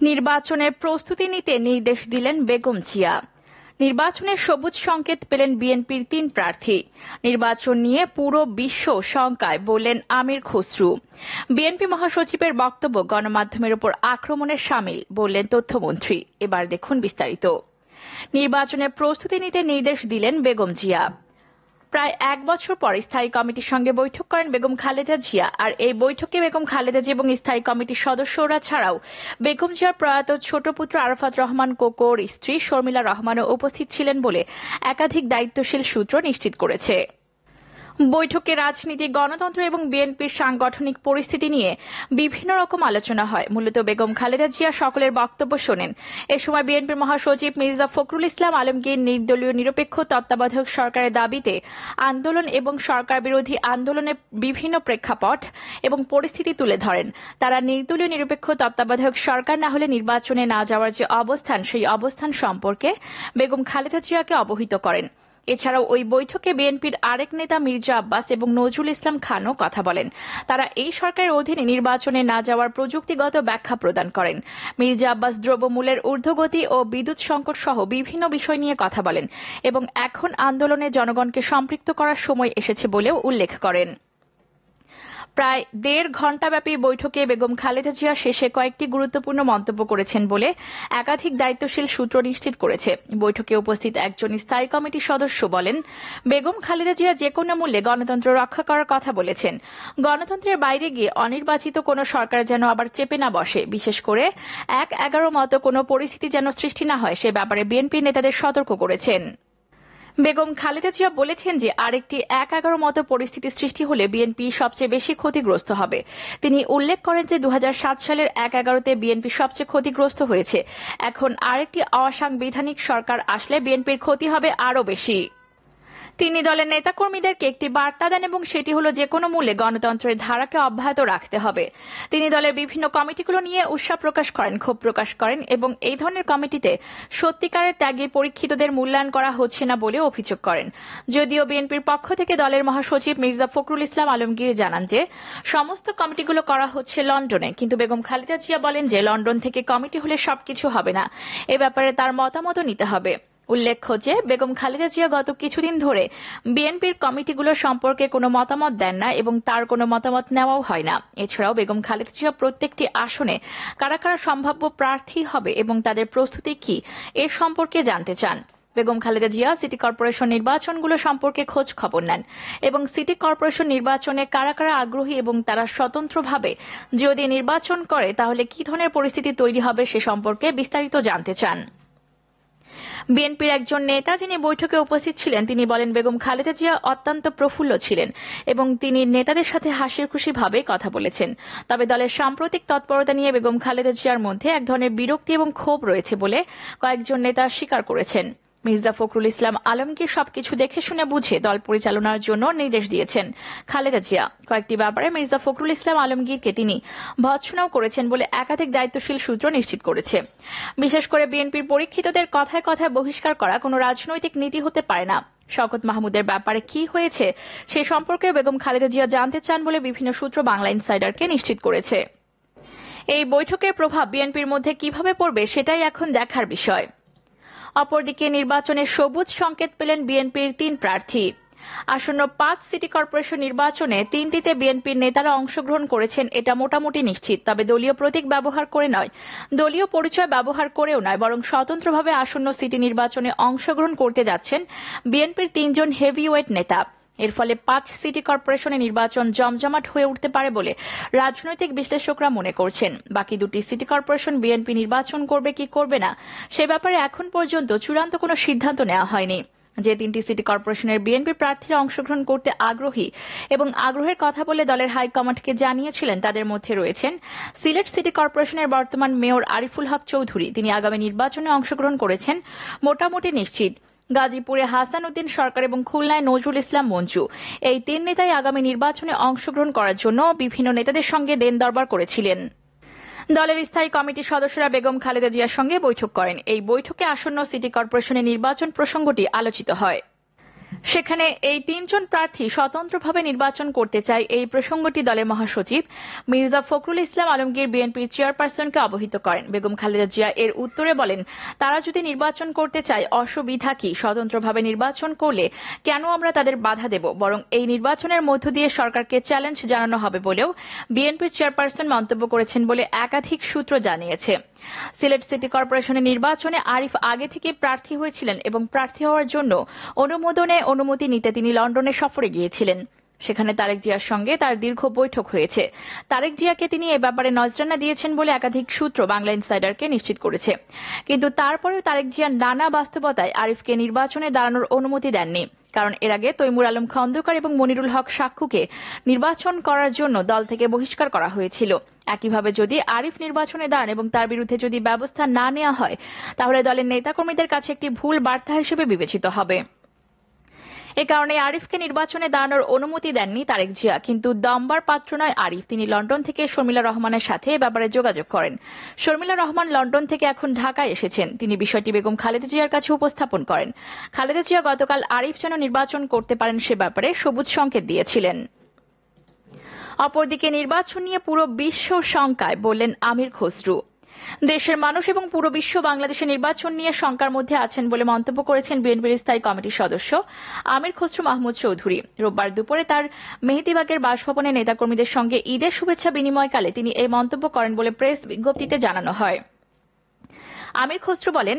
নির্বাচনের প্রস্তুতি নিতে নির্দেশ দিলেন বেগম জিয়া। নির্বাচনের সবুজ সংকেত পেলেন বিএনপির ৩ প্রার্থী। নির্বাচন নিয়ে পুরো বিশ্ব শঙ্কায় বললেন আমির খসরু। বিএনপি মহাসচিবের বক্তব্য গণমাধ্যমের উপর আক্রমণের শামিল বললেন তথ্যমন্ত্রী। এবার দেখুন বিস্তারিত। নির্বাচনের প্রস্তুতি নিতে নির্দেশ দিলেন বেগম জিয়া। প্রায় ১ বছর পর স্থায়ী কমিটির সঙ্গে বৈঠক করেন বেগম খালেদা জিয়া। আর এই বৈঠকে বেগম খালেদা জিয়া এবং স্থায়ী কমিটির সদস্যরা ছাড়াও বেগম জিয়ার প্রয়াত ছোট পুত্র আরাফাত রহমান কোকোর স্ত্রী শর্মিলা রহমানও উপস্থিত ছিলেন বলে একাধিক দায়িত্বশীল সূত্র নিশ্চিত করেছে। বৈঠকে রাজনীতি, গণতন্ত্র এবং বিএনপির সাংগঠনিক পরিস্থিতি নিয়ে বিভিন্ন রকম আলোচনা হয়। মূলত বেগম খালেদা জিয়া সকলের বক্তব্য শোনেন। এ সময় বিএনপির মহাসচিব মির্জা ফখরুল ইসলাম আলমগীর নির্দলীয় নিরপেক্ষ তত্ত্বাবধায়ক সরকারের দাবিতে আন্দোলন এবং সরকার বিরোধী আন্দোলনের বিভিন্ন প্রেক্ষাপট এবং পরিস্থিতি তুলে ধরেন। তারা নির্দলীয় নিরপেক্ষ তত্ত্বাবধায়ক সরকার না হলে নির্বাচনে না যাওয়ার যে অবস্থান, সেই অবস্থান সম্পর্কে বেগম খালেদা জিয়াকে অবহিত করেন। এছাড়াও ওই বৈঠকে বিএনপির আরেক নেতা মির্জা আব্বাস এবং নজরুল ইসলাম খানও কথা বলেন। তারা এই সরকারের অধীনে নির্বাচনে না যাওয়ার প্রযুক্তিগত ব্যাখ্যা প্রদান করেন। মির্জা আব্বাস দ্রব্যমূল্যের ঊর্ধ্বগতি ও বিদ্যুৎ সংকট সহ বিভিন্ন বিষয় নিয়ে কথা বলেন এবং এখন আন্দোলনে জনগণকে সম্পৃক্ত করার সময় এসেছে বলেও উল্লেখ করেন। প্রায় ১.৫ ঘণ্টাব্যাপী বৈঠকে বেগম খালেদা জিয়া শেষে কয়েকটি গুরুত্বপূর্ণ মন্তব্য করেছেন বলে একাধিক দায়িত্বশীল সূত্র নিশ্চিত করেছে। বৈঠকে উপস্থিত একজন স্থায়ী কমিটির সদস্য বলেন, বেগম খালেদা জিয়া যেকোনো মূল্যে গণতন্ত্র রক্ষা করার কথা বলেছেন। গণতন্ত্রের বাইরে গিয়ে অনির্বাচিত কোনো সরকার যেন আবার চেপে না বসে, বিশেষ করে ১/১১ মতো কোনো পরিস্থিতি যেন সৃষ্টি না হয়, সে ব্যাপারে বিএনপি নেতাদের সতর্ক করেছেন। বেগম খালেদা জিয়া বলেছেন যে আরেকটি ১/১১ মতো পরিস্থিতি সৃষ্টি হলে বিএনপি সবচেয়ে বেশি ক্ষতিগ্রস্ত হবে। তিনি উল্লেখ করেন যে ২০০৭ সালের ১/১১-তে বিএনপি সবচেয়ে ক্ষতিগ্রস্ত হয়েছে। এখন আরেকটি অসাংবিধানিক সরকার আসলে বিএনপির ক্ষতি হবে আরও বেশি। তিনি দলের নেতাকর্মীদেরকে একটি বার্তা দেন এবং সেটি হলো যে কোনো মূল্যে গণতন্ত্রের ধারাকে অব্যাহত রাখতে হবে। তিনি দলের বিভিন্ন কমিটিগুলো নিয়ে উৎসাহ প্রকাশ করেন, ক্ষোভ প্রকাশ করেন এবং এই ধরনের কমিটিতে সত্যিকারের ত্যাগী পরীক্ষিতদের মূল্যায়ন করা হচ্ছে না বলে অভিযোগ করেন। যদিও বিএনপির পক্ষ থেকে দলের মহাসচিব মির্জা ফখরুল ইসলাম আলমগীর জানান যে সমস্ত কমিটিগুলো করা হচ্ছে লন্ডনে, কিন্তু বেগম খালেদা জিয়া বলেন যে লন্ডন থেকে কমিটি হলে সবকিছু হবে না, এ ব্যাপারে তার মতামতও নিতে হবে। উল্লেখ্য যে বেগম খালেদা জিয়া গত কিছুদিন ধরে বিএনপির কমিটিগুলো সম্পর্কে কোনো মতামত দেন না এবং তার কোনো মতামত নেওয়াও হয় না। এছাড়াও বেগম খালেদা জিয়া প্রত্যেকটি আসনে কারা কারা সম্ভাব্য প্রার্থী হবে এবং তাদের প্রস্তুতি কি এর সম্পর্কে জানতে চান। বেগম খালেদা জিয়া সিটি কর্পোরেশন নির্বাচনগুলো সম্পর্কে খোঁজ খবর নেন এবং সিটি কর্পোরেশন নির্বাচনে কারা কারা আগ্রহী এবং তারা স্বতন্ত্রভাবে যদি নির্বাচন করে তাহলে কি ধরনের পরিস্থিতি তৈরি হবে সে সম্পর্কে বিস্তারিত জানতে চান। বিএনপির একজন নেতা যিনি বৈঠকে উপস্থিত ছিলেন তিনি বলেন, বেগম খালেদা জিয়া অত্যন্ত প্রফুল্ল ছিলেন এবং তিনি নেতাদের সাথে হাসির খুশিভাবে কথা বলেছেন। তবে দলের সাম্প্রতিক তৎপরতা নিয়ে বেগম খালেদা জিয়ার মধ্যে এক ধরনের বিরক্তি এবং ক্ষোভ রয়েছে বলে কয়েকজন নেতা স্বীকার করেছেন। মির্জা ফখরুল ইসলাম আলমগীর সবকিছু দেখে শুনে বুঝে দল পরিচালনার জন্য নির্দেশ দিয়েছেন খালেদা জিয়া। কয়েকটি ব্যাপারে মির্জা ফখরুল ইসলাম আলমগীরকে তিনি ভৎসনাও করেছেন বলে একাধিক দায়িত্বশীল সূত্র নিশ্চিত করেছে। বিশেষ করে বিএনপির পরীক্ষিতদের কথায় কথায় বহিষ্কার করা কোনো রাজনৈতিক নীতি হতে পারে না। শওকত মাহমুদের ব্যাপারে কি হয়েছে সে সম্পর্কে বেগম খালেদা জিয়া জানতে চান বলে বিভিন্ন সূত্র বাংলা ইনসাইডারকে নিশ্চিত করেছে। এই বৈঠকের প্রভাব বিএনপির মধ্যে কিভাবে পড়বে সেটাই এখন দেখার বিষয়। অপরদিকে নির্বাচনে সবুজ সংকেত পেলেন বিএনপির ৩ প্রার্থী। আসন্ন ৫ সিটি কর্পোরেশন নির্বাচনে ৩টিতে বিএনপির নেতারা অংশগ্রহণ করেছেন, এটা মোটামুটি নিশ্চিত। তবে দলীয় প্রতীক ব্যবহার করে নয়, দলীয় পরিচয় ব্যবহার করেও নয়, বরং স্বতন্ত্রভাবে আসন্ন সিটি নির্বাচনে অংশগ্রহণ করতে যাচ্ছেন বিএনপির ৩ জন হেভিওয়েট নেতা। এর ফলে ৫ সিটি কর্পোরেশনে নির্বাচন জমজমাট হয়ে উঠতে পারে বলে রাজনৈতিক বিশ্লেষকরা মনে করছেন। বাকি ২টি সিটি কর্পোরেশন বিএনপি নির্বাচন করবে কি করবে না সে ব্যাপারে এখন পর্যন্ত চূড়ান্ত কোনো সিদ্ধান্ত নেওয়া হয়নি। যে ৩টি সিটি কর্পোরেশনের বিএনপি প্রার্থীরা অংশগ্রহণ করতে আগ্রহী এবং আগ্রহের কথা বলে দলের হাইকমান্ডকে জানিয়েছিলেন তাদের মধ্যে রয়েছেন সিলেট সিটি কর্পোরেশনের বর্তমান মেয়র আরিফুল হক চৌধুরী, তিনি আগামী নির্বাচনে অংশগ্রহণ করেছেন মোটামুটি নিশ্চিত। গাজীপুরে হাসান উদ্দিন সরকার এবং খুলনায় নজরুল ইসলাম মঞ্জু, এই ৩ নেতাই আগামী নির্বাচনে অংশগ্রহণ করার জন্য বিভিন্ন নেতাদের সঙ্গে দেন দরবার করেছিলেন। দলের স্থায়ী কমিটির সদস্যরা বেগম খালেদা জিয়ার সঙ্গে বৈঠক করেন। এই বৈঠকে আসন্ন সিটি কর্পোরেশনের নির্বাচন প্রসঙ্গটি আলোচিত হয়। সেখানে এই তিনজন প্রার্থী স্বতন্ত্রভাবে নির্বাচন করতে চায় এই প্রসঙ্গটি দলের মহাসচিব মির্জা ফখরুল ইসলাম আলমগীর বিএনপির চেয়ারপারসনকে অবহিত করেন। বেগম খালেদা জিয়া এর উত্তরে বলেন, তারা যদি নির্বাচন করতে চায় অসুবিধা কি? স্বতন্ত্রভাবে নির্বাচন করলে কেন আমরা তাদের বাধা দেব? বরং এই নির্বাচনের মধ্য দিয়ে সরকারকে চ্যালেঞ্জ জানানো হবে বলেও বিএনপির চেয়ারপারসন মন্তব্য করেছেন বলে একাধিক সূত্র জানিয়েছে। সিলেট সিটি কর্পোরেশনের নির্বাচনে আরিফ আগে থেকে প্রার্থী হয়েছিলেন এবং প্রার্থী হওয়ার জন্য অনুমতি নিতে তিনি লন্ডনে সফরে গিয়েছিলেন। সেখানে তারেক জিয়ার সঙ্গে তার দীর্ঘ বৈঠক হয়েছে। তারেক জিয়াকে তিনি এ ব্যাপারে নজরানা দিয়েছেন বলে একাধিক সূত্র বাংলা ইনসাইডারকে নিশ্চিত করেছে। কিন্তু তারপরেও তারেক জিয়ার নানা বাস্তবতায় আরিফকে নির্বাচনে দাঁড়ানোর অনুমতি দেননি। কারণ এর আগে তৈমুর আলম খন্দকার এবং মনিরুল হক সাক্ষ্যকে নির্বাচন করার জন্য দল থেকে বহিষ্কার করা হয়েছিল। একইভাবে যদি আরিফ নির্বাচনে দাঁড়ান এবং তার বিরুদ্ধে যদি ব্যবস্থা না নেওয়া হয়, তাহলে দলের নেতাকর্মীদের কাছে একটি ভুল বার্তা হিসেবে বিবেচিত হবে। এ কারণে আরিফকে নির্বাচনে দাঁড়ানোর অনুমতি দেননি তারেক জিয়া। কিন্তু দমবার পাত্র নয় আরিফ। তিনি লন্ডন থেকে শর্মিলা রহমানের সাথে এ ব্যাপারে যোগাযোগ করেন। শর্মিলা রহমান লন্ডন থেকে এখন ঢাকায় এসেছেন। তিনি বিষয়টি বেগম খালেদা জিয়ার কাছে উপস্থাপন করেন। খালেদা জিয়া গতকাল আরিফ যেন নির্বাচন করতে পারেন সে ব্যাপারে সবুজ সংকেত দিয়েছিলেন। অপরদিকে নির্বাচন নিয়ে পুরো বিশ্ব শঙ্কায়, বললেন আমির খসরু। দেশের মানুষ এবং পুরো বিশ্ব বাংলাদেশের নির্বাচন নিয়ে শঙ্কার মধ্যে আছেন বলে মন্তব্য করেছেন বিএনপির স্থায়ী কমিটির সদস্য আমির খসরু মাহমুদ চৌধুরী। রোববার দুপুরে তার মেহেদীবাগের বাসভবনে নেতাকর্মীদের সঙ্গে ঈদের শুভেচ্ছা বিনিময়কালে তিনি এই মন্তব্য করেন বলে প্রেস বিজ্ঞপ্তিতে জানানো হয়। আমির খসরু বলেন,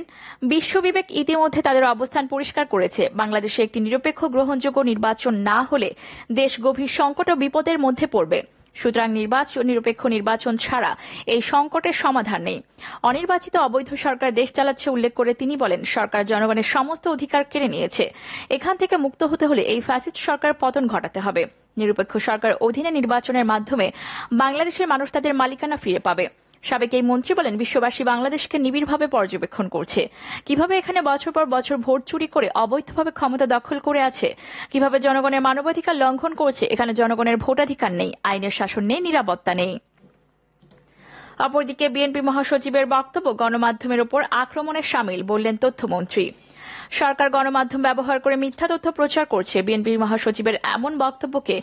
বিশ্ববিবেক ইতিমধ্যে তাদের অবস্থান পরিষ্কার করেছে। বাংলাদেশে একটি নিরপেক্ষ গ্রহণযোগ্য নির্বাচন না হলে দেশ গভীর সংকট ও বিপদের মধ্যে পড়বে। সুতরাং নিরপেক্ষ নির্বাচন ছাড়া এই সংকটের সমাধান নেই। অনির্বাচিত অবৈধ সরকার দেশ চালাচ্ছে উল্লেখ করে তিনি বলেন, সরকার জনগণের সমস্ত অধিকার কেড়ে নিয়েছে। এখান থেকে মুক্ত হতে হলে এই ফ্যাসিস্ট সরকার পতন ঘটাতে হবে। নিরপেক্ষ সরকার অধীনে নির্বাচনের মাধ্যমে বাংলাদেশের মানুষ তাদের মালিকানা ফিরে পাবে। সাবেক এই মন্ত্রী বলেন, বিশ্ববাসী বাংলাদেশকে নিবিড়ভাবে পর্যবেক্ষণ করছে। কিভাবে এখানে বছর পর বছর ভোট চুরি করে অবৈধভাবে ক্ষমতা দখল করে আছে, কিভাবে জনগণের মানবাধিকার লঙ্ঘন করছে। এখানে জনগণের ভোটাধিকার নেই, আইনের শাসন নেই, নিরাপত্তা নেই। অপরদিকে বিএনপি মহাসচিবের বক্তব্য গণমাধ্যমের উপর আক্রমণের শামিল, বললেন তথ্যমন্ত্রী। সরকার গণমাধ্যম ব্যবহার করে মিথ্যা তথ্য প্রচার করছে। বিএনপির মহাসচিবের এমন বক্তব্যকে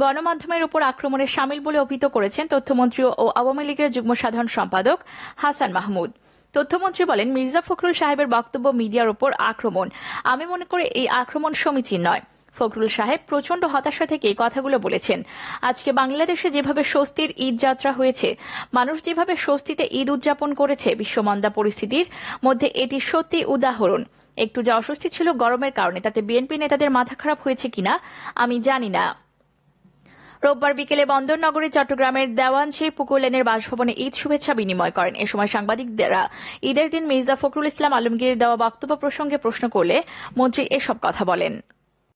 গণমাধ্যমের উপর আক্রমণের শামিল বলে অভিহিত করেছেন তথ্যমন্ত্রী ও আওয়ামী লীগের যুগ্ম সাধারণ সম্পাদক হাসান মাহমুদ। তথ্যমন্ত্রী বলেন, মির্জা ফখরুল সাহেবের বক্তব্য মিডিয়ার উপর আক্রমণ। আমি মনে করি এই আক্রমণ সমীচীন নয়। ফখরুল সাহেব প্রচন্ড হতাশা থেকে এই কথাগুলো বলেছেন। আজকে বাংলাদেশে যেভাবে স্বস্তির ঈদ যাত্রা হয়েছে, মানুষ যেভাবে স্বস্তিতে ঈদ উদযাপন করেছে, বিশ্বমন্দা পরিস্থিতির মধ্যে এটি সত্যি উদাহরণ। একটু যা অস্বস্তি ছিল গরমের কারণে, তাতে বিএনপি নেতাদের মাথা খারাপ হয়েছে কিনা আমি জানি না। রোববার বিকেলে বন্দরনগরী চট্টগ্রামের দেওয়ানশী পুকুর লেনের বাসভবনে ঈদ শুভেচ্ছা বিনিময় করেন। এ সময় সাংবাদিকরা ঈদের দিন মির্জা ফখরুল ইসলাম আলমগীরের দেওয়া বক্তব্য প্রসঙ্গে প্রশ্ন করলে মন্ত্রী এসব কথা বলেন।